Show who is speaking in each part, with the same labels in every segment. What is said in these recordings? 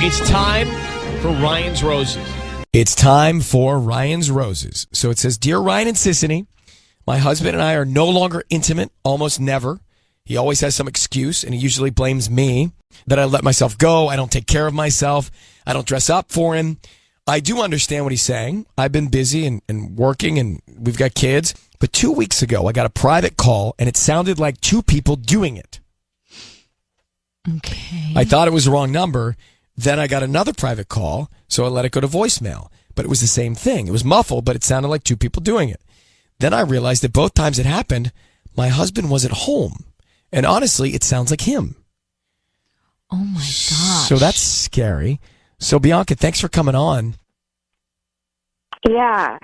Speaker 1: It's time for Ryan's Roses.
Speaker 2: It's time for Ryan's Roses. So it says, Dear Ryan and Sissany, my husband and I are no longer intimate, almost never. He always has some excuse, and he usually blames me that I let myself go. I don't take care of myself. I don't dress up for him. I do understand what he's saying. I've been busy and working, and we've got kids. But 2 weeks ago, I got a private call, and it sounded like two people doing it.
Speaker 3: Okay.
Speaker 2: I thought it was the wrong number. Then I got another private call, so I let it go to voicemail. But it was the same thing. It was muffled, but it sounded like two people doing it. Then I realized that both times it happened, my husband wasn't home. And honestly, it sounds like him.
Speaker 3: Oh, my gosh.
Speaker 2: So that's scary. So, Bianca, thanks for coming on.
Speaker 4: Yeah.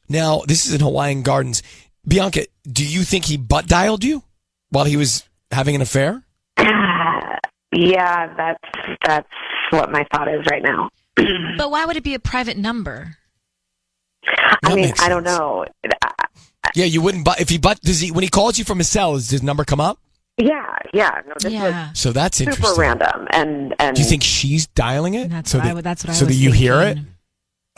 Speaker 2: Now, this is in Hawaiian Gardens. Bianca, do you think he butt dialed you while he was having an affair?
Speaker 4: Yeah, that's what my thought is right now.
Speaker 3: But why would it be a private number?
Speaker 4: I mean, I don't know.
Speaker 2: Yeah, you wouldn't. But if he when he calls you from his cell, does his number come up?
Speaker 4: Yeah. No, this was
Speaker 2: So that's
Speaker 4: super
Speaker 2: interesting.
Speaker 4: random. And
Speaker 2: Do you think she's dialing it?
Speaker 3: That's
Speaker 2: so
Speaker 3: what
Speaker 2: that,
Speaker 3: I was
Speaker 2: So that you hear it?
Speaker 3: thinking.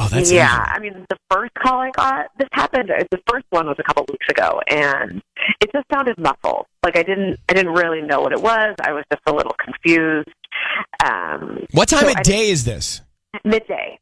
Speaker 2: Oh, that's
Speaker 4: yeah.
Speaker 2: interesting.
Speaker 4: I mean, the first call I got, this happened. The first one was a couple weeks ago, and it just sounded muffled. Like I didn't really know what it was. I was just a little confused.
Speaker 2: What time of day is this?
Speaker 4: Midday.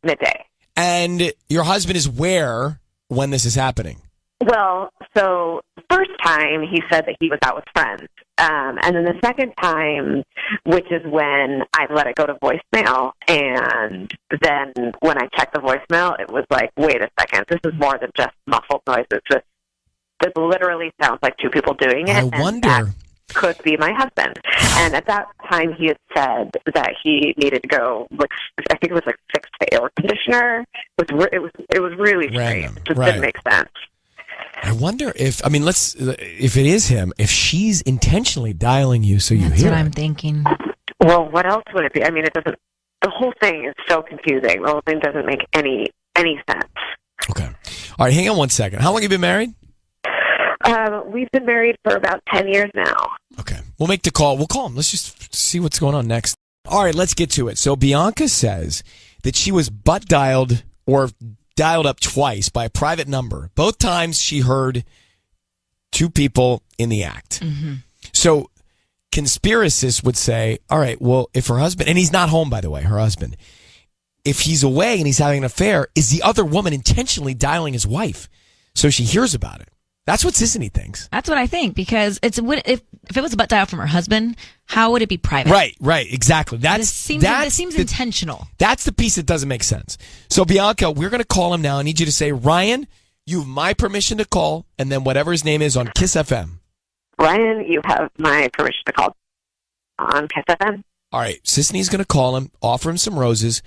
Speaker 2: And your husband is where when this is happening?
Speaker 4: Well, so the first time he said that he was out with friends. And then the second time, which is when I let it go to voicemail, and then when I checked the voicemail, it was like, wait a second, this is more than just muffled noises. This literally sounds like two people doing it.
Speaker 2: I
Speaker 4: and
Speaker 2: wonder.
Speaker 4: that could be my husband. And at that time, he had said that he needed to go, I think it was fix the air conditioner. It was really strange.
Speaker 2: Random.
Speaker 4: It just
Speaker 2: Right.
Speaker 4: didn't make sense.
Speaker 2: I wonder if it is him, if she's intentionally dialing you so you
Speaker 3: That's
Speaker 2: hear
Speaker 3: what
Speaker 2: it.
Speaker 3: I'm thinking.
Speaker 4: Well, what else would it be? I mean, it doesn't. The whole thing is so confusing. The whole thing doesn't make any sense.
Speaker 2: Okay. All right, hang on one second. How long have you been married?
Speaker 4: We've been married for about 10 years now.
Speaker 2: Okay. We'll make the call. We'll call him. Let's just see what's going on next. All right, let's get to it. So Bianca says that she was butt dialed or dialed up twice by a private number. Both times she heard two people in the act.
Speaker 3: Mm-hmm.
Speaker 2: So conspiracists would say, all right, well, if her husband, and he's not home, by the way, her husband, if he's away and he's having an affair, is the other woman intentionally dialing his wife so she hears about it? That's what Sissany thinks.
Speaker 3: That's what I think, because if it was a butt dial from her husband, how would it be private?
Speaker 2: Right, exactly.
Speaker 3: This seems intentional.
Speaker 2: That's the piece that doesn't make sense. So, Bianca, we're going to call him now. I need you to say, Ryan, you have my permission to call, and then whatever his name is on Kiss FM.
Speaker 4: Ryan, you have my permission to call on Kiss FM.
Speaker 2: All right, Sissany's going to call him, offer him some roses.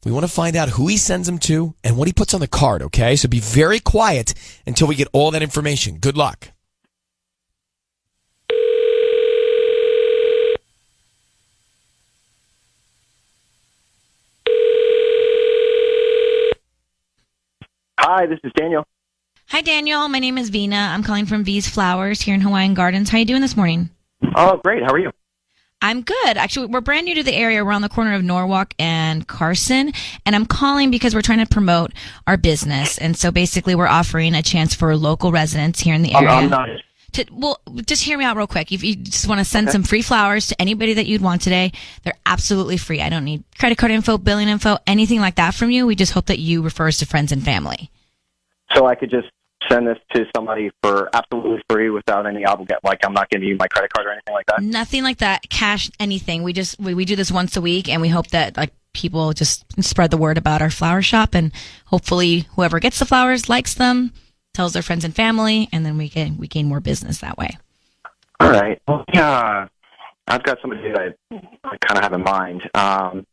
Speaker 2: We want to find out who he sends them to and what he puts on the card, okay? So be very quiet until we get all that information. Good luck.
Speaker 5: Hi, this is Daniel.
Speaker 3: Hi, Daniel. My name is Vina. I'm calling from V's Flowers here in Hawaiian Gardens. How are you doing this morning?
Speaker 5: Oh, great. How are you?
Speaker 3: I'm good. Actually, we're brand new to the area. We're on the corner of Norwalk and Carson, and I'm calling because we're trying to promote our business. And so basically we're offering a chance for local residents here in the area.
Speaker 5: I'm not.
Speaker 3: Just hear me out real quick. If you just want to send some free flowers to anybody that you'd want today, they're absolutely free. I don't need credit card info, billing info, anything like that from you. We just hope that you refer us to friends and family.
Speaker 5: So I could just send this to somebody for absolutely free without any obligation. Like I'm not giving you my credit card or anything like that.
Speaker 3: Nothing like that. Cash, anything. We do this once a week, and we hope that people just spread the word about our flower shop, and hopefully whoever gets the flowers likes them, tells their friends and family, and then we gain more business that way.
Speaker 5: All right. Well, yeah, I've got somebody that I kind of have in mind. Can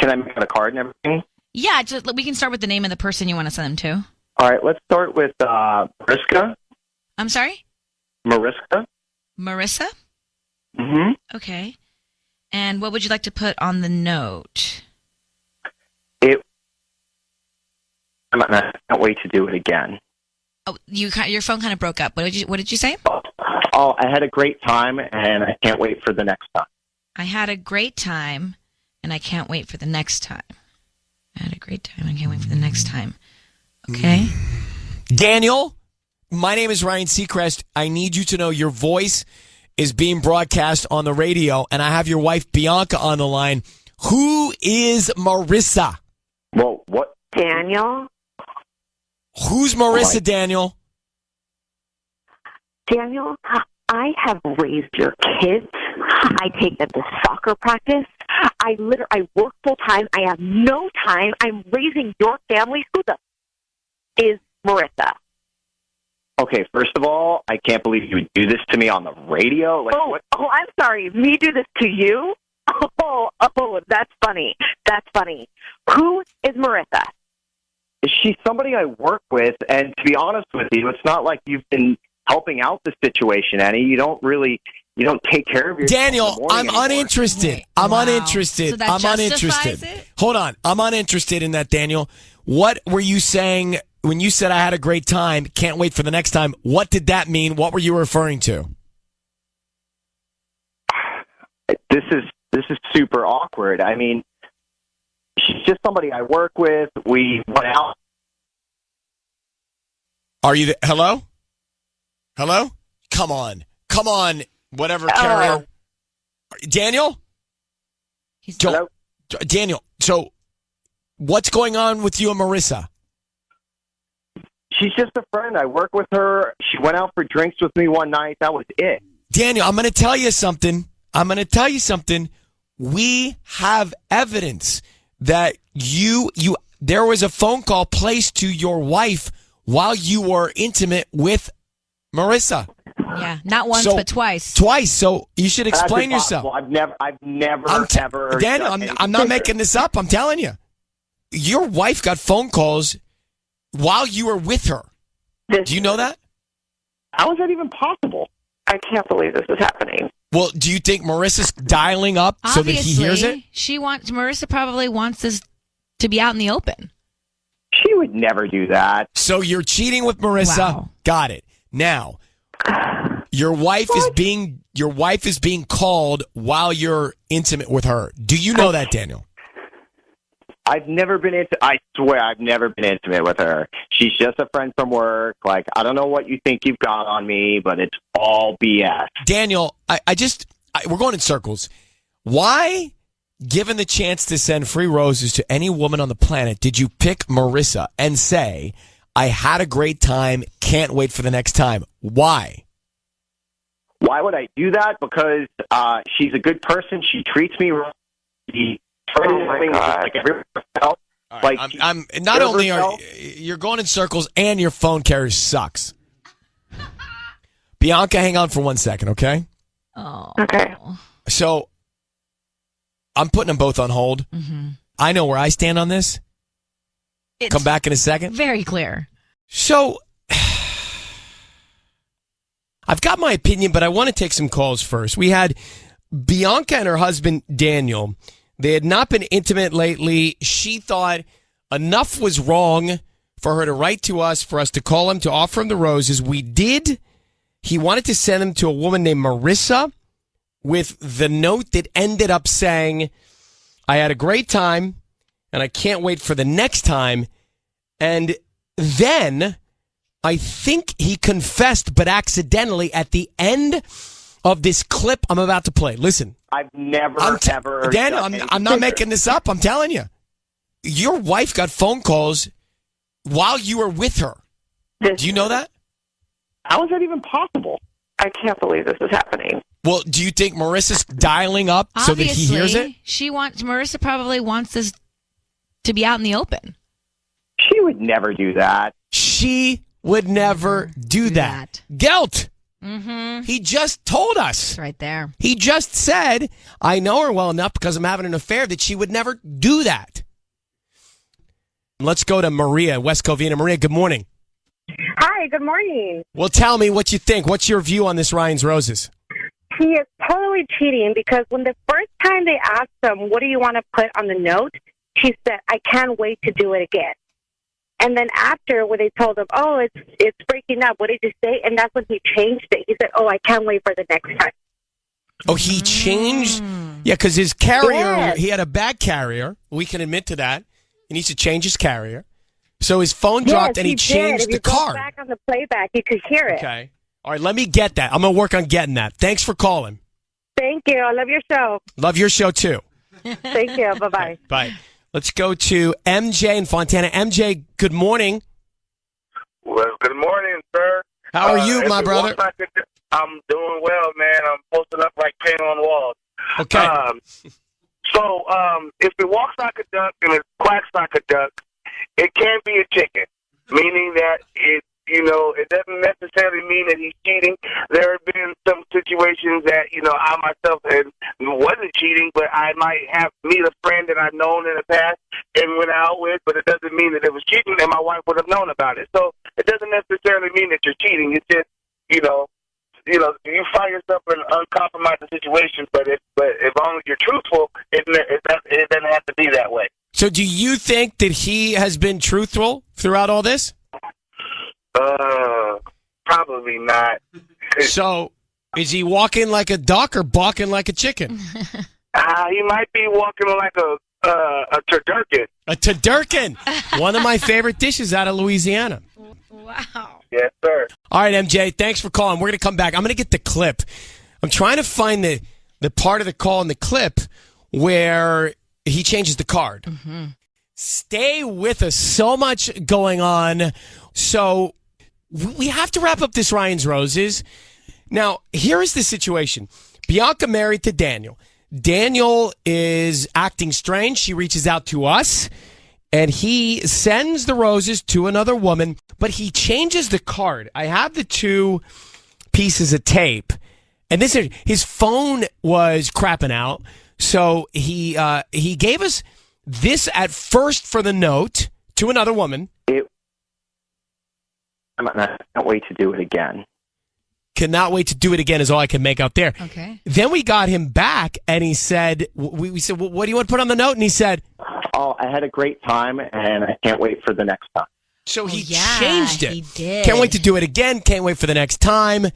Speaker 5: I make out a card and everything?
Speaker 3: Yeah, we can start with the name of the person you want to send them to.
Speaker 5: All right, let's start with Mariska.
Speaker 3: I'm sorry?
Speaker 5: Mariska.
Speaker 3: Marissa?
Speaker 5: Mm-hmm.
Speaker 3: Okay. And what would you like to put on the note?
Speaker 5: I can't wait to do it again.
Speaker 3: Oh, your phone kind of broke up. What did you say?
Speaker 5: Oh, I had a great time, and I can't wait for the next time.
Speaker 3: I had a great time, and I can't wait for the next time. I had a great time. I can't wait for the next time. Okay?
Speaker 2: Daniel, my name is Ryan Seacrest. I need you to know your voice is being broadcast on the radio, and I have your wife, Bianca, on the line. Who is Marissa?
Speaker 5: Well, what?
Speaker 4: Daniel?
Speaker 2: Who's Marissa, Daniel?
Speaker 4: Daniel, I have raised your kids. I take them to soccer practice. I work full time. I have no time. I'm raising your family. Who the is Marissa?
Speaker 5: Okay, first of all, I can't believe you would do this to me on the radio. Like, what?
Speaker 4: I'm sorry. Me do this to you? Oh, that's funny. That's funny. Who is Marissa?
Speaker 5: She's somebody I work with, and to be honest with you, it's not like you've been helping out the situation, Annie. You don't take care of yourself.
Speaker 2: Daniel, I'm uninterested. I'm uninterested.
Speaker 3: So that
Speaker 2: I'm
Speaker 3: justifies
Speaker 2: uninterested.
Speaker 3: it?
Speaker 2: Hold on. I'm uninterested in that, Daniel. What were you saying when you said I had a great time? Can't wait for the next time. What did that mean? What were you referring to?
Speaker 5: This is super awkward. I mean, she's just somebody I work with. We went out.
Speaker 2: Are you hello? Hello? Come on. Whatever carrier. Daniel?
Speaker 5: Hello?
Speaker 2: Daniel, so what's going on with you and Marissa?
Speaker 5: She's just a friend. I work with her. She went out for drinks with me one night. That was it.
Speaker 2: Daniel, I'm going to tell you something. We have evidence that there was a phone call placed to your wife while you were intimate with Marissa.
Speaker 3: Yeah, not once, but twice.
Speaker 2: Twice. So you should explain
Speaker 5: That's
Speaker 2: yourself.
Speaker 5: impossible. I've never ever.
Speaker 2: Daniel, I'm not making this up. I'm telling you. Your wife got phone calls while you were with her. Do you know that?
Speaker 5: How is that even possible?
Speaker 4: I can't believe this is happening.
Speaker 2: Well, do you think Marissa's dialing up so that he hears it?
Speaker 3: Marissa probably wants this to be out in the open.
Speaker 5: She would never do that.
Speaker 2: So you're cheating with Marissa.
Speaker 3: Wow.
Speaker 2: Got it. Now, your wife is being called while you're intimate with her. Do you know that, Daniel?
Speaker 5: I swear I've never been intimate with her. She's just a friend from work. Like, I don't know what you think you've got on me, but it's all BS.
Speaker 2: Daniel, we're going in circles. Why, given the chance to send free roses to any woman on the planet, did you pick Marissa and say, I had a great time, can't wait for the next time? Why?
Speaker 5: Why would I do that? Because she's a good person. She treats me right. Like everyone else.
Speaker 2: Right,
Speaker 5: like
Speaker 2: I'm not only you're going in circles and your phone carrier sucks. Bianca, hang on for 1 second, okay?
Speaker 3: Oh.
Speaker 4: Okay.
Speaker 2: So I'm putting them both on hold.
Speaker 3: Mm-hmm.
Speaker 2: I know where I stand on this. Come back in a second.
Speaker 3: Very clear.
Speaker 2: So I've got my opinion, but I want to take some calls first. We had Bianca and her husband, Daniel. They had not been intimate lately. She thought enough was wrong for her to write to us, for us to call him, to offer him the roses. We did. He wanted to send them to a woman named Marissa with the note that ended up saying, I had a great time and I can't wait for the next time. And then I think he confessed, but accidentally, at the end of this clip I'm about to play. Listen.
Speaker 5: I've never, ever...
Speaker 2: Daniel, I'm not making this up. I'm telling you. Your wife got phone calls while you were with her. Do you know that?
Speaker 5: How is that even possible?
Speaker 4: I can't believe this is happening.
Speaker 2: Well, do you think Marissa's dialing up so that he hears it?
Speaker 3: Marissa probably wants this to be out in the open.
Speaker 5: She would never do that.
Speaker 2: She would never do that. Guilt.
Speaker 3: Mm-hmm.
Speaker 2: He just told us.
Speaker 3: It's right there.
Speaker 2: He just said, I know her well enough because I'm having an affair, that she would never do that. Let's go to Maria, West Covina. Maria, good morning.
Speaker 6: Hi, good morning.
Speaker 2: Well, tell me what you think. What's your view on this Ryan's Roses?
Speaker 6: He is totally cheating because when the first time they asked him, what do you want to put on the note? He said, I can't wait to do it again. And then after, when they told him, oh, it's breaking up, what did you say? And that's when he changed it. He said, oh, I can't wait for the next time.
Speaker 2: Oh, he changed Yeah, because his carrier,
Speaker 6: Yes.
Speaker 2: he had a bad carrier. We can admit to that. He needs to change his carrier. So his phone
Speaker 6: Yes,
Speaker 2: dropped and he
Speaker 6: did.
Speaker 2: changed
Speaker 6: If
Speaker 2: the
Speaker 6: you go
Speaker 2: card.
Speaker 6: back on the playback, you could hear it.
Speaker 2: Okay. All right, let me get that. I'm going to work on getting that. Thanks for calling.
Speaker 6: Thank you. I love your show.
Speaker 2: Love your show, too.
Speaker 6: Thank you. Bye-bye.
Speaker 2: Bye. Let's go to MJ in Fontana. MJ, good morning.
Speaker 7: Well, good morning, sir.
Speaker 2: How are you,
Speaker 7: if
Speaker 2: my
Speaker 7: it
Speaker 2: brother?
Speaker 7: walks like a- I'm doing well, man. I'm posting up like paint on walls.
Speaker 2: Okay.
Speaker 7: If it walks like a duck and it quacks like a duck, it can be a chicken, meaning that it doesn't necessarily mean that he's cheating. There have been some situations that, I myself wasn't cheating, but I might have meet a friend that I've known in the past and went out with, but it doesn't mean that it was cheating and my wife would have known about it. So it doesn't necessarily mean that you're cheating. It's just, you find yourself in an uncompromising situation, but as long as you're truthful, it doesn't have to be that way.
Speaker 2: So do you think that he has been truthful throughout all this?
Speaker 7: Probably not.
Speaker 2: So is he walking like a duck or balking like a chicken?
Speaker 7: He might be walking like a turducken.
Speaker 2: A turducken. One of my favorite dishes out of Louisiana.
Speaker 3: Wow.
Speaker 7: Yes, sir.
Speaker 2: All right, MJ, thanks for calling. We're going to come back. I'm going to get the clip. I'm trying to find the part of the call in the clip where he changes the card.
Speaker 3: Mm-hmm.
Speaker 2: Stay with us. So much going on. So we have to wrap up this Ryan's Roses. Now, here is the situation. Bianca married to Daniel. Daniel is acting strange. She reaches out to us, and he sends the roses to another woman, but he changes the card. I have the two pieces of tape, and his phone was crapping out, so he gave us this at first for the note to another woman.
Speaker 5: I can't wait to do it again.
Speaker 2: Cannot wait to do it again is all I can make out there.
Speaker 3: Okay.
Speaker 2: Then we got him back, and he said, we said, well, what do you want to put on the note? And he said,
Speaker 5: Oh, I had a great time, and I can't wait for the next time.
Speaker 2: so he
Speaker 3: yeah,
Speaker 2: changed it.
Speaker 3: he did.
Speaker 2: Can't wait to do it again. Can't wait for the next time.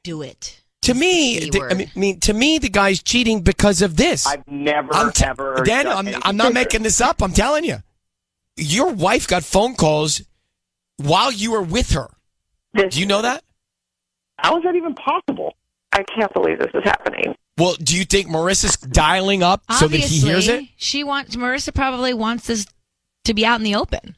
Speaker 3: Do it.
Speaker 2: To me,
Speaker 3: the word.
Speaker 2: to me, the guy's cheating because of this.
Speaker 5: I've never, ever...
Speaker 2: Daniel,
Speaker 5: done
Speaker 2: I'm not
Speaker 5: anything.
Speaker 2: making this up. I'm telling you. Your wife got phone calls while you were with her. Do you know that?
Speaker 5: How is that even possible?
Speaker 4: I can't believe this is happening.
Speaker 2: Well, do you think Marissa's dialing up so that he hears it?
Speaker 3: Marissa probably wants this to be out in the open.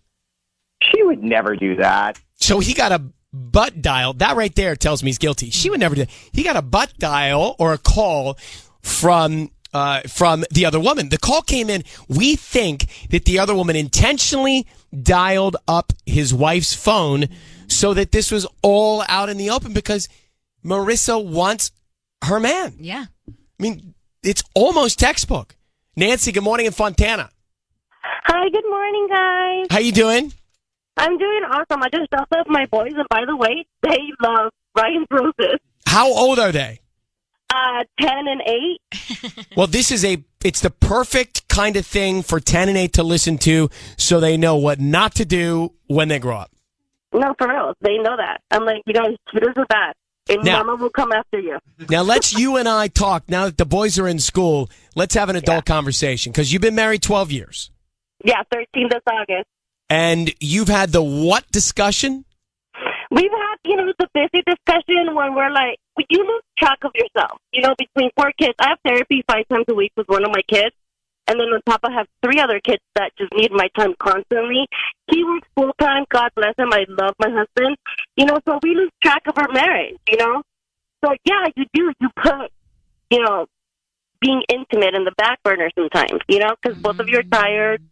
Speaker 5: She would never do that.
Speaker 2: So he got a butt dial. That right there tells me he's guilty. She would never do that. He got a butt dial or a call from the other woman. The call came in. We think that the other woman intentionally dialed up his wife's phone so that this was all out in the open because Marissa wants her man.
Speaker 3: Yeah.
Speaker 2: I mean, it's almost textbook. Nancy, good morning in Fontana.
Speaker 6: Hi, good morning, guys.
Speaker 2: How you doing?
Speaker 6: I'm doing awesome. I just dropped off my boys, and by the way, they love Ryan's Roses.
Speaker 2: How old are they?
Speaker 6: 10 and 8.
Speaker 2: Well, it's the perfect kind of thing for 10 and 8 to listen to so they know what not to do when they grow up.
Speaker 6: No, for real. They know that. I'm like, you guys, cheaters are bad. And
Speaker 2: Now-
Speaker 6: Mama will come after you.
Speaker 2: Now, let's you and I talk. Now that the boys are in school, let's have an adult conversation because you've been married 12 years.
Speaker 6: Yeah, 13th of August.
Speaker 2: And you've had the what discussion?
Speaker 6: We've had, the busy discussion when we're like, you lose track of yourself. Between 4 kids, I have therapy 5 times a week with one of my kids. And then on top, I have 3 other kids that just need my time constantly. He works full time. God bless him. I love my husband. So we lose track of our marriage, So, yeah, you do. You put, being intimate in the back burner sometimes, because both of you are tired.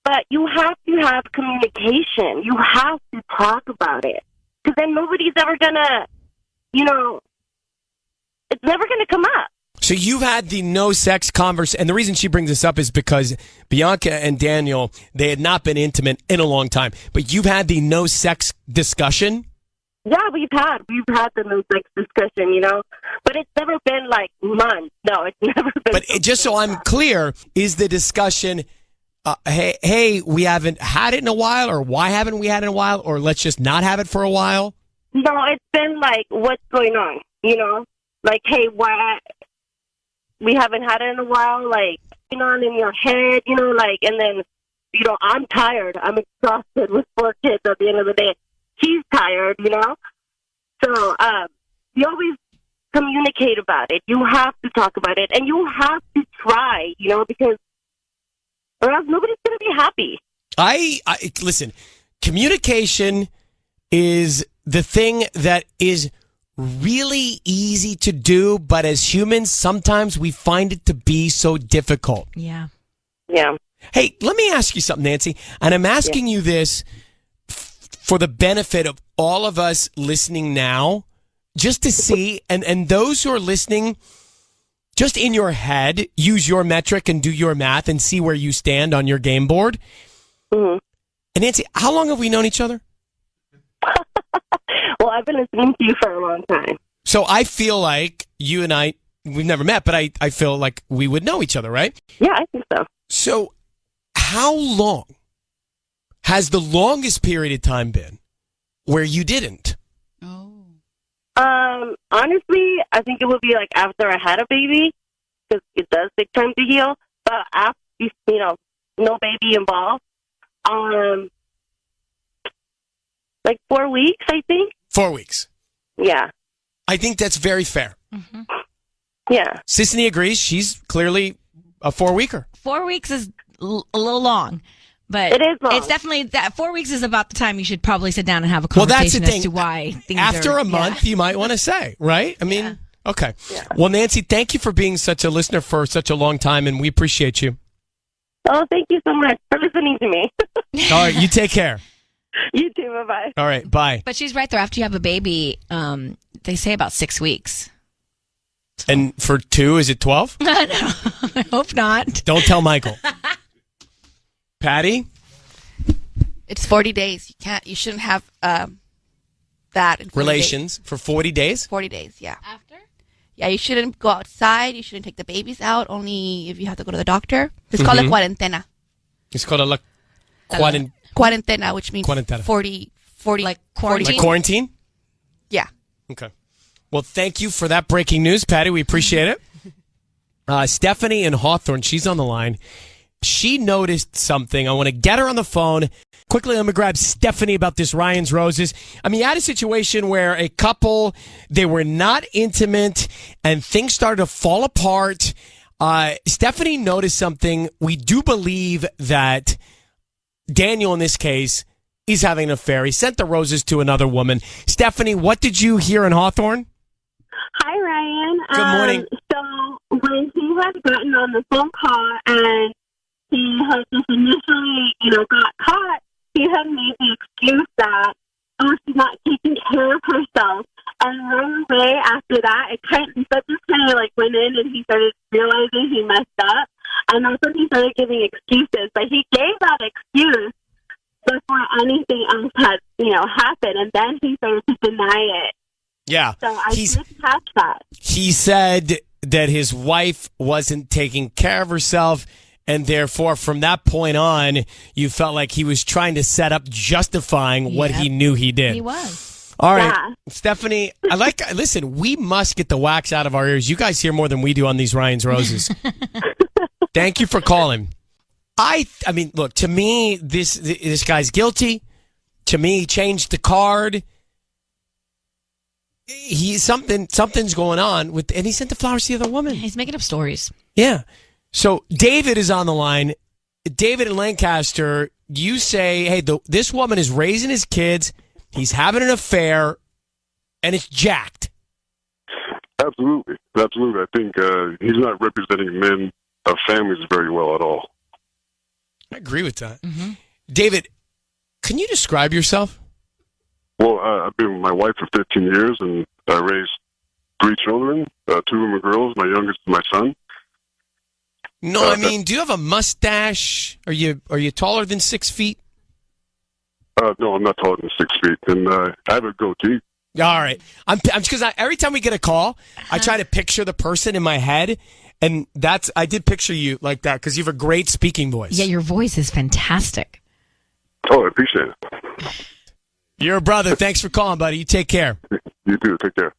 Speaker 6: But you have to have communication. You have to talk about it. Because then nobody's ever going to, it's never going to come up.
Speaker 2: So you've had the no sex conversation, and the reason she brings this up is because Bianca and Daniel, they had not been intimate in a long time. But you've had the no sex discussion?
Speaker 6: Yeah, we've had the no sex discussion, But it's never been like months. No, it's never been.
Speaker 2: But just so I'm clear, is the discussion, hey, we haven't had it in a while, or why haven't we had it in a while, or let's just not have it for a while?
Speaker 6: No, it's been like, what's going on, Like, hey, why? we haven't had it in a while, like, on in your head, like, and then, I'm tired. I'm exhausted with 4 kids at the end of the day. He's tired, So, you always communicate about it. You have to talk about it, and you have to try, because or else nobody's going to be happy.
Speaker 2: I listen, communication is the thing that is really easy to do, but as humans, sometimes we find it to be so difficult.
Speaker 3: Yeah.
Speaker 6: Yeah.
Speaker 2: Hey, let me ask you something, Nancy, and I'm asking you this for the benefit of all of us listening now, just to see, and those who are listening, just in your head, use your metric and do your math and see where you stand on your game board.
Speaker 6: Mm-hmm.
Speaker 2: And Nancy, how long have we known each other?
Speaker 6: Well, I've been listening to you for a long time.
Speaker 2: So I feel like you and I, we've never met, but I feel like we would know each other, right?
Speaker 6: Yeah, I think so.
Speaker 2: So how long has the longest period of time been where you didn't?
Speaker 3: Oh.
Speaker 6: Honestly, I think it would be like after I had a baby, because it does take time to heal. But after, no baby involved, like 4 weeks, I think.
Speaker 2: 4 weeks.
Speaker 6: Yeah.
Speaker 2: I think that's very fair.
Speaker 3: Mm-hmm.
Speaker 6: Yeah.
Speaker 2: Sisney agrees. She's clearly a 4-weeker.
Speaker 3: 4 weeks is a little long, but
Speaker 6: It is long.
Speaker 3: It's definitely that 4 weeks is about the time you should probably sit down and have a
Speaker 2: Well, that's the
Speaker 3: conversation
Speaker 2: thing.
Speaker 3: as to why things
Speaker 2: After
Speaker 3: are,
Speaker 2: a month, you might want to say, right? I mean, okay.
Speaker 6: Yeah.
Speaker 2: Well, Nancy, thank you for being such a listener for such a long time, and we appreciate you.
Speaker 6: Oh, thank you so much for listening to me.
Speaker 2: All right, you take care.
Speaker 6: You too. Bye-bye.
Speaker 2: All right, bye.
Speaker 3: But she's right there. After you have a baby, they say about 6 weeks.
Speaker 2: And for 2, is it 12?
Speaker 3: No, I hope not.
Speaker 2: Don't tell Michael. Patty?
Speaker 8: It's 40 days. You shouldn't have that in 40
Speaker 2: Relations for 40 days?
Speaker 8: days. 40 days, yeah.
Speaker 3: After?
Speaker 8: Yeah, you shouldn't go outside. You shouldn't take the babies out, only if you have to go to the doctor. It's called a cuarentena.
Speaker 2: It's called a
Speaker 8: Cuarentena, which means
Speaker 2: Cuarentena.
Speaker 8: 40
Speaker 3: Like quarantine?
Speaker 2: like quarantine?
Speaker 8: Yeah.
Speaker 2: Okay. Well, thank you for that breaking news, Patty. We appreciate it. Stephanie in Hawthorne, she's on the line. She noticed something. I want to get her on the phone. Quickly, let me grab Stephanie about this Ryan's Roses. I mean, you had a situation where a couple, they were not intimate and things started to fall apart. Stephanie noticed something. We do believe that Daniel, in this case, is having an affair. He sent the roses to another woman. Stephanie, what did you hear in Hawthorne?
Speaker 6: Hi, Ryan.
Speaker 2: Good morning.
Speaker 6: So when he had gotten on the phone call and he had just initially, got caught, he had made the excuse that, she's not taking care of herself. And right away after that, it just kind of like went in and he started realizing he messed up. And that's when he started giving excuses. But he gave that excuse before anything else had, happened. And then he started to deny it.
Speaker 2: Yeah.
Speaker 6: So I did catch that.
Speaker 2: He said that his wife wasn't taking care of herself, and therefore, from that point on, you felt like he was trying to set up justifying what he knew he did.
Speaker 3: He was.
Speaker 2: All right.
Speaker 6: Yeah.
Speaker 2: Stephanie, listen, we must get the wax out of our ears. You guys hear more than we do on these Ryan's Roses. Thank you for calling. I mean, look, to me, this guy's guilty. To me, he changed the card. Something's going on and he sent the flowers to the other woman.
Speaker 3: He's making up stories.
Speaker 2: Yeah. So David is on the line. David in Lancaster, you say, hey, this woman is raising his kids. He's having an affair, and it's jacked.
Speaker 9: Absolutely. I think he's not representing men of families very well at all.
Speaker 2: I agree with that.
Speaker 3: Mm-hmm.
Speaker 2: David, can you describe yourself?
Speaker 9: Well, I've been with my wife for 15 years, and I raised 3 children. 2 of them are girls. My youngest is my son.
Speaker 2: No, I mean, do you have a mustache? Are you taller than 6 feet?
Speaker 9: No, I'm not taller than 6 feet, and I have a goatee.
Speaker 2: All right. I'm because every time we get a call, I try to picture the person in my head, and I did picture you like that because you have a great speaking voice.
Speaker 3: Yeah, your voice is fantastic.
Speaker 9: Oh, I appreciate it.
Speaker 2: You're a brother. Thanks for calling, buddy. You take care.
Speaker 9: You too. Take care.